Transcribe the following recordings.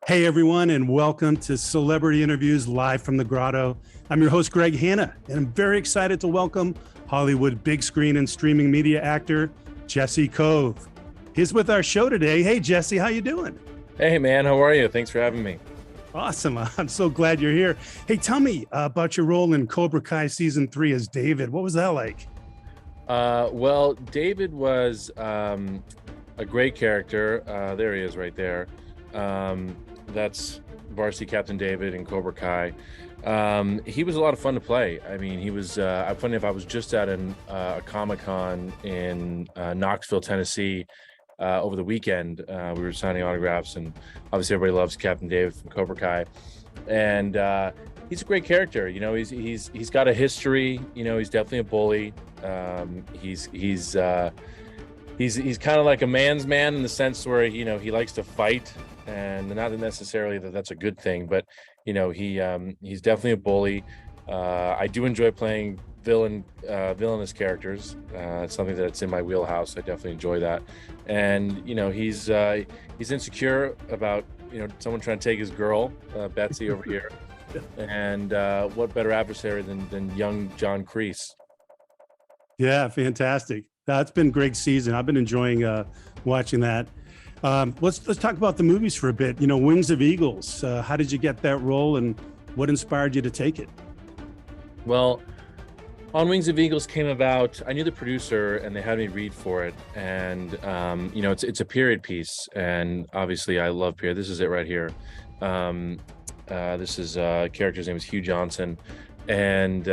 Hey everyone, and welcome to Celebrity Interviews live from the Grotto. I'm your host, Greg Hanna, and I'm very excited to welcome Hollywood big screen and streaming media actor, Special-Jesse-Cove. He's with our show today. Hey Jesse, how you doing? Hey man, how are you? Thanks for having me. Awesome. I'm so glad you're here. Hey, tell me about your role in Cobra Kai Season 3 as David. What was that like? Well, David was a great character. There he is right there. That's Varsity Captain David in Cobra Kai. He was a lot of fun to play. I mean, he was funny enough, I was just at a Comic-Con in Knoxville, Tennessee over the weekend. We were signing autographs, and obviously everybody loves Captain David from Cobra Kai. And he's a great character. You know, he's got a history. You know, he's definitely a bully. He's kind of like a man's man in the sense where, you know, he likes to fight, and not necessarily that's a good thing, but you know, he's definitely a bully. I do enjoy playing villainous characters. It's something that's in my wheelhouse. I definitely enjoy that. And you know, he's insecure about, you know, someone trying to take his girl, Betsy over here. And what better adversary than young John Kreese? Yeah, fantastic. It's been a great season. I've been enjoying watching that. Let's talk about the movies for a bit. You know, Wings of Eagles. How did you get that role, and what inspired you to take it? Well, On Wings of Eagles came about. I knew the producer, and they had me read for it. And you know, it's a period piece, and obviously I love period. This is it right here. This is character's name is Hugh Johnson, and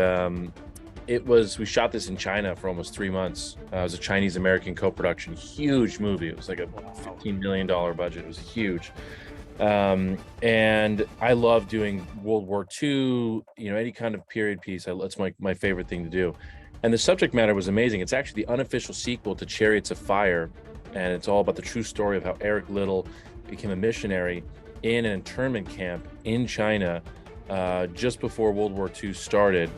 we shot this in China for almost 3 months. It was a Chinese-American co-production, huge movie. It was like a $15 million budget. It was huge. And I love doing World War II, you know, any kind of period piece. It's my favorite thing to do. And the subject matter was amazing. It's actually the unofficial sequel to Chariots of Fire. And it's all about the true story of how Eric Liddell became a missionary in an internment camp in China just before World War II started.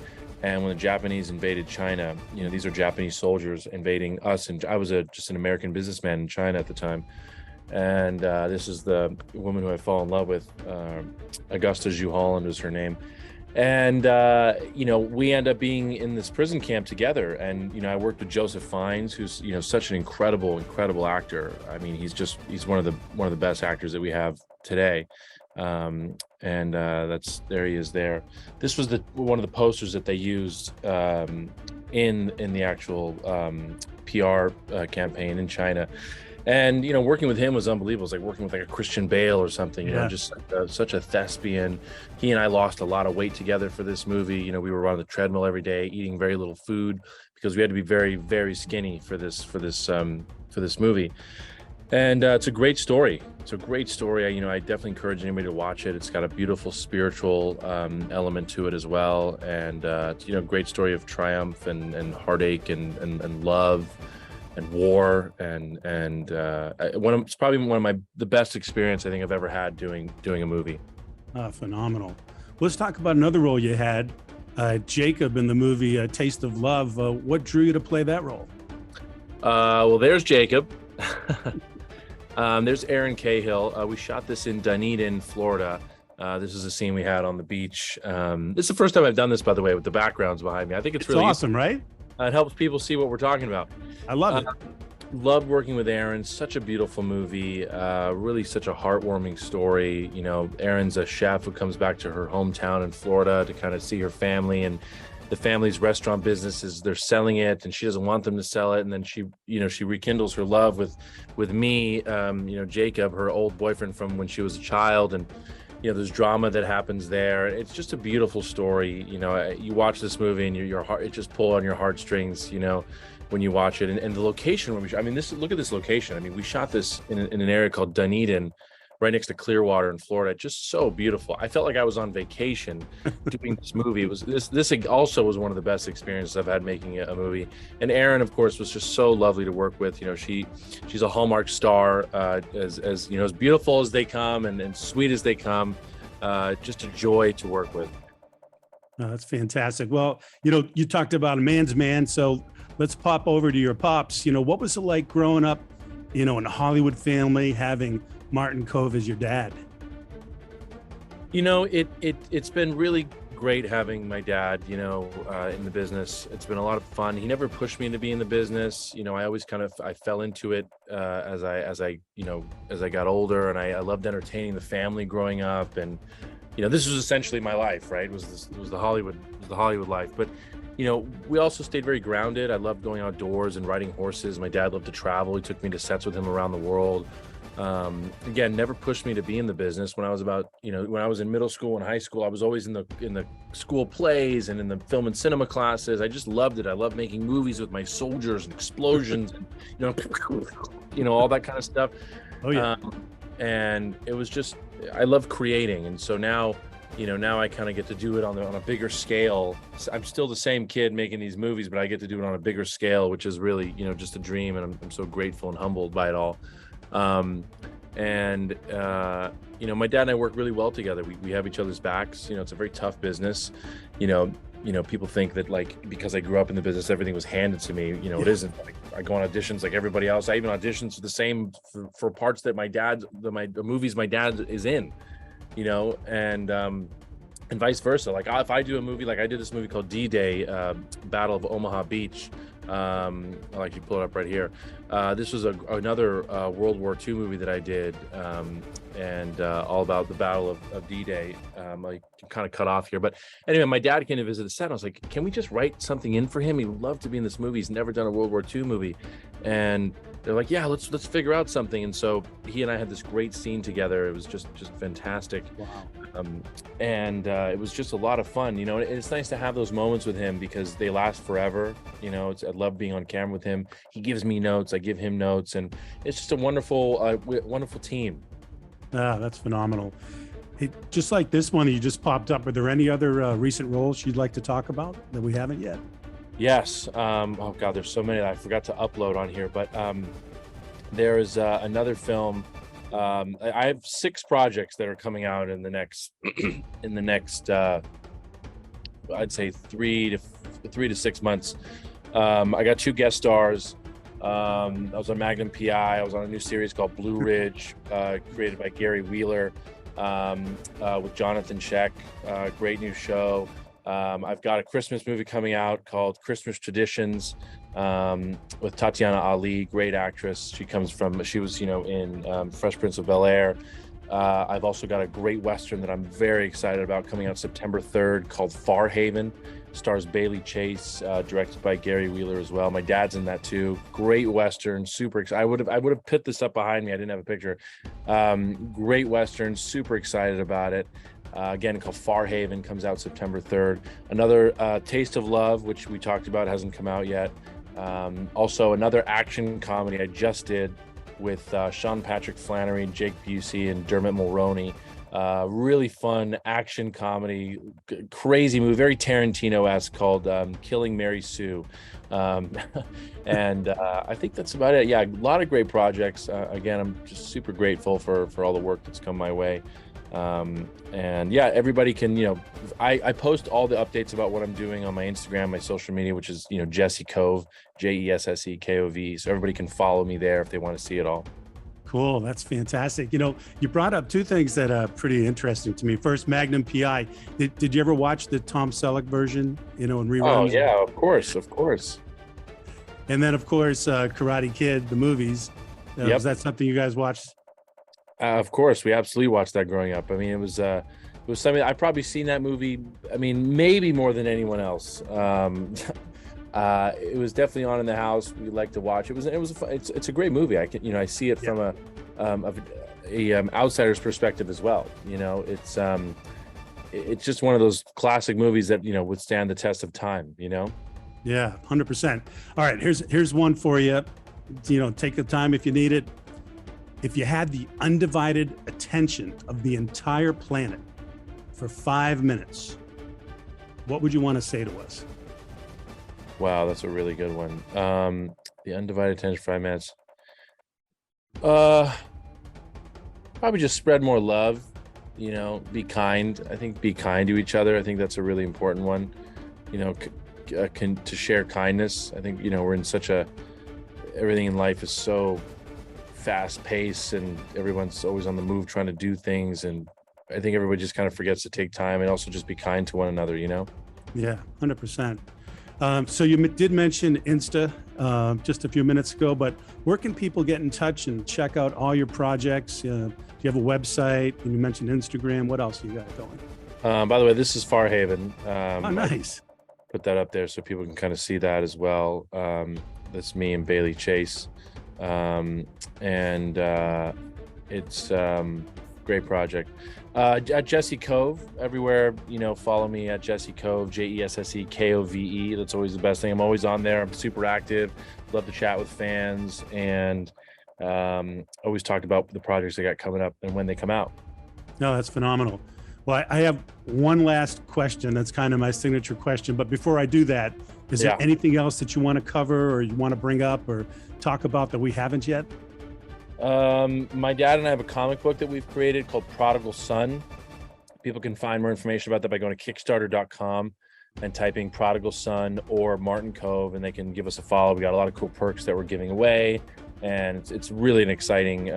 And when the Japanese invaded China, you know, these are Japanese soldiers invading us. And I was just an American businessman in China at the time. And this is the woman who I fall in love with. Augusta Zhu Holland is her name. And, you know, we end up being in this prison camp together. And, you know, I worked with Joseph Fiennes, who's, you know, such an incredible actor. I mean, he's one of the best actors that we have today. There he is there. This was one of the posters that they used in the actual PR campaign in China. And you know, working with him was unbelievable. It was like working with like a Christian Bale or something. You know, just such a thespian. He and I lost a lot of weight together for this movie. You know, we were on the treadmill every day, eating very little food because we had to be very, very skinny for this movie. And it's a great story. It's a great story. You know, I definitely encourage anybody to watch it. It's got a beautiful spiritual element to it as well. And you know, great story of triumph and heartache and love and war. It's probably one of the best experience I think I've ever had doing a movie. Phenomenal. Let's talk about another role you had, Jacob, in the movie Taste of Love. What drew you to play that role? Well, there's Jacob. There's Aaron Cahill. We shot this in Dunedin, Florida. This is a scene we had on the beach. This is the first time I've done this, by the way, with the backgrounds behind me. I think it's really awesome, right? It helps people see what we're talking about. I love it. Loved working with Aaron. Such a beautiful movie. Really such a heartwarming story. You know, Aaron's a chef who comes back to her hometown in Florida to kind of see her family, and the family's restaurant business they're selling it, and she doesn't want them to sell it. And then she rekindles her love with me, you know, Jacob, her old boyfriend from when she was a child. And, you know, there's drama that happens there. It's just a beautiful story. You know, you watch this movie and your heart, it just pulls on your heartstrings, you know, when you watch it. And the location where look at this location. I mean, we shot this in an area called Dunedin, right next to Clearwater in Florida. Just so beautiful. I felt like I was on vacation doing this movie. It was this also was one of the best experiences I've had making a movie. And Erin, of course, was just so lovely to work with. You know, she's a Hallmark star, as you know, as beautiful as they come and sweet as they come. Just a joy to work with. Oh, that's fantastic. Well, you talked about a man's man, so let's pop over to your pops. What was it like growing up, in a Hollywood family, having Martin Kove as your dad? It's been really great having my dad, in the business. It's been a lot of fun. He never pushed me into being in the business. I always I fell into it as I got older, and I loved entertaining the family growing up. And this was essentially my life, right? It was the Hollywood life. But we also stayed very grounded. I loved going outdoors and riding horses. My dad loved to travel. He took me to sets with him around the world. Again, never pushed me to be in the business. When I was when I was in middle school and high school, I was always in the school plays and in the film and cinema classes. I just loved it. I loved making movies with my soldiers and explosions and all that kind of stuff. Oh yeah. And it was just, I love creating. And so now I kind of get to do it on a bigger scale. I'm still the same kid making these movies, but I get to do it on a bigger scale, which is really, just a dream. And I'm so grateful and humbled by it all. My dad and I work really well together. We have each other's backs. It's a very tough business. People think that because I grew up in the business, everything was handed to me. It isn't. I go on auditions like everybody else. I even auditioned for the same for parts that the movies my dad is in, and vice versa. If I do a movie, I did this movie called D-Day, Battle of Omaha Beach. I'll actually pull it up right here. This was another World War II movie that I did, and all about the Battle of D-Day. I can kind of cut off here, but anyway, my dad came to visit the set. I was like, can we just write something in for him? He would love to be in this movie. He's never done a World War II movie. And they're like, yeah, let's figure out something. And so he and I had this great scene together. It was just fantastic. Wow. It was just a lot of fun. It's nice to have those moments with him because they last forever. I love being on camera with him. He gives me notes, I give him notes, and it's just a wonderful team. That's phenomenal. Hey, just like this one, you just popped up. Are there any other recent roles you'd like to talk about that we haven't yet? Yes. Oh God, there's so many that I forgot to upload on here, but there is another film. I have 6 projects that are coming out in the next I'd say 3 to 6 months. I got 2 guest stars. I was on Magnum PI. I was on a new series called Blue Ridge, created by Gary Wheeler, with Jonathan Sheck. Great new show. I've got a Christmas movie coming out called Christmas Traditions, with Tatiana Ali, great actress. She was in Fresh Prince of Bel-Air. I've also got a great Western that I'm very excited about coming out September 3rd called Far Haven. Stars Bailey Chase, directed by Gary Wheeler as well. My dad's in that too. Great Western, super excited. I would have put this up behind me. I didn't have a picture. Great Western, super excited about it. Again, called Far Haven, comes out September 3rd. Another Taste of Love, which we talked about, hasn't come out yet. Also another action comedy I just did with Sean Patrick Flannery, Jake Busey, and Dermot Mulroney. Really fun action comedy, crazy movie, very Tarantino-esque, called Killing Mary Sue. I think that's about it. Yeah, a lot of great projects. Again, I'm just super grateful for all the work that's come my way. Everybody can, I post all the updates about what I'm doing on my Instagram, my social media, which is, Jesse Cove, JESSEKOV. So everybody can follow me there if they want to see it all. Cool. That's fantastic. You brought up 2 things that are pretty interesting to me. First, Magnum PI. Did you ever watch the Tom Selleck version, in reruns? Oh, yeah, of course. And then, of course, Karate Kid, the movies. Yep. Was that something you guys watched? Of course, we absolutely watched that growing up. I mean, it was something I've probably seen that movie. I mean, maybe more than anyone else. It was definitely on in the house. We like to watch. It's a great movie. I see it from a outsider's perspective as well. It's just one of those classic movies that withstand the test of time. Yeah, 100%. All right, here's one for you. Take the time if you need it. If you had the undivided attention of the entire planet for 5 minutes, what would you want to say to us? Wow, that's a really good one. The undivided attention for 5 minutes. Probably just spread more love. be kind. I think be kind to each other. I think that's a really important one. To share kindness. I think, we're in everything in life is so fast paced and everyone's always on the move trying to do things. And I think everybody just kind of forgets to take time and also just be kind to one another, Yeah, 100%. So you did mention Insta just a few minutes ago, but where can people get in touch and check out all your projects? Do you have a website? And you mentioned Instagram. What else you got going? By the way, this is Farhaven. Oh, nice. Put that up there so people can kind of see that as well. That's me and Bailey Chase. It's great project. At Jesse-Cove, everywhere, follow me at Jesse-Cove, Jesse-Cove. That's always the best thing. I'm always on there. I'm super active. Love to chat with fans, and always talk about the projects I got coming up and when they come out. No, that's phenomenal. Well, I have one last question. That's kind of my signature question. But before I do that, is there anything else that you want to cover or you want to bring up or talk about that we haven't yet? My dad and I have a comic book that we've created called Prodigal Son. People can find more information about that by going to Kickstarter.com and typing Prodigal Son or Martin Cove, and they can give us a follow. We got a lot of cool perks that we're giving away, and it's really an exciting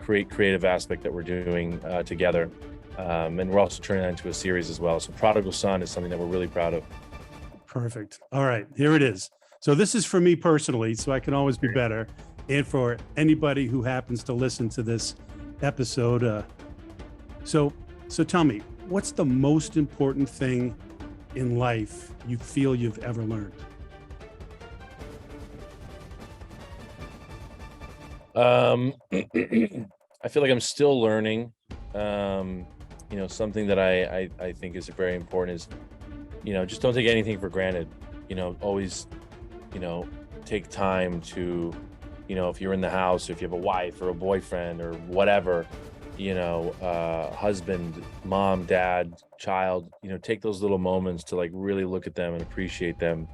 creative aspect that we're doing together. And we're also turning that into a series as well. So Prodigal Son is something that we're really proud of. Perfect. All right, here it is. So this is for me personally, so I can always be better. And for anybody who happens to listen to this episode. So tell me, what's the most important thing in life you feel you've ever learned? I feel like I'm still learning. Something that I think is very important is, just don't take anything for granted. Always, take time to, if you're in the house, if you have a wife or a boyfriend or whatever, husband, mom, dad, child, take those little moments to like really look at them and appreciate them.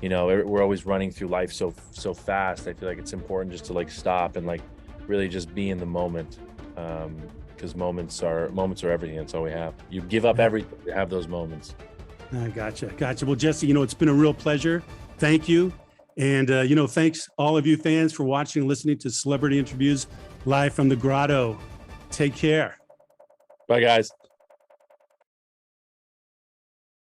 We're always running through life so fast. I feel like it's important just to like stop and like really just be in the moment. Because moments are everything. That's all we have. You give up everything to have those moments. Gotcha. Well, Jesse, it's been a real pleasure. Thank you. And, thanks all of you fans for watching and listening to Celebrity Interviews live from the Grotto. Take care. Bye, guys.